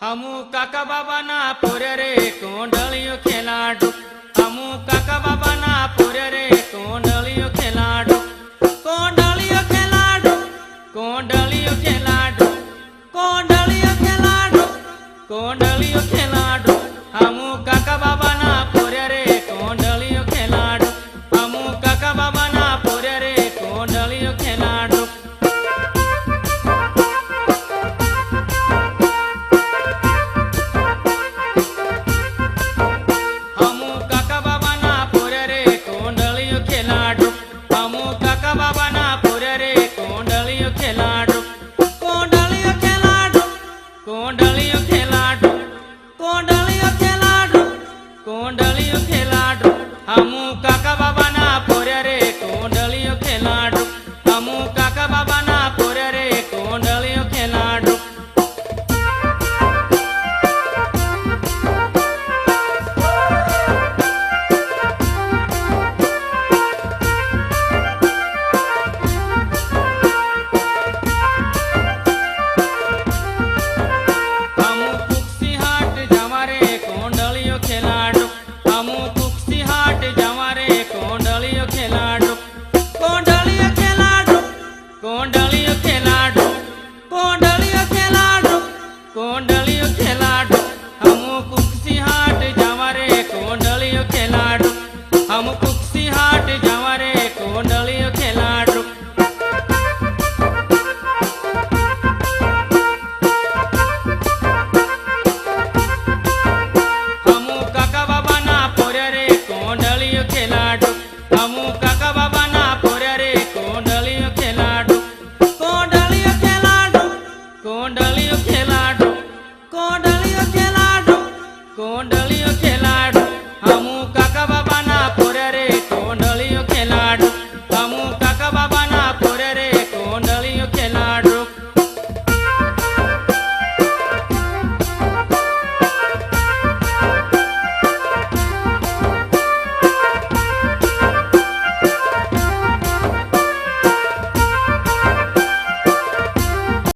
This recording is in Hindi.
हमू काका बाबा ना पोरे रे कोंडलियो खेलाडू। हमू काका बाबा ना पोरे रे कोंडलियो खेलाडू। कोंडलियो खेलाडू, कोंडलियो खेलाडू, कोंडलियो खेलाडू, कोंडलियो खेलाडू। हमू काका बाबा ना पोरे रे कोंडलियो खेलाडू। हमू काका बाबा ना पोरे रे कोंडलियो खेलाडू। कोंडलियो खेलाडू, कोंडलियो खेलाडू, कोंडलियो खेलाडू। हमू काका बाबा ना पोरे रे कोंडलियो खेलाडू। हमू काका बाबा ना पोरे रे कोंडलियो खेलाडू। कोंडलियो खेलाडू, कोंडलियो खेलाडू, कोंडलियो खेलाडू। हमू कुक्सी हाट जावा रे कोंडलियो खेलाडू। हमू कुक्सी हाट जावा रे कोंडलियो खेलाडू। हमू काका बाबा ना पोरे रे कोंडलियो खेलाडू। हमू काका बाबा ना पोरे रे कोंडलियो खेलाडू। कोंडलियो खेलाडू, कोंडलियो खेलाडू, कोंडलियो खेलाडू, कोंडलियो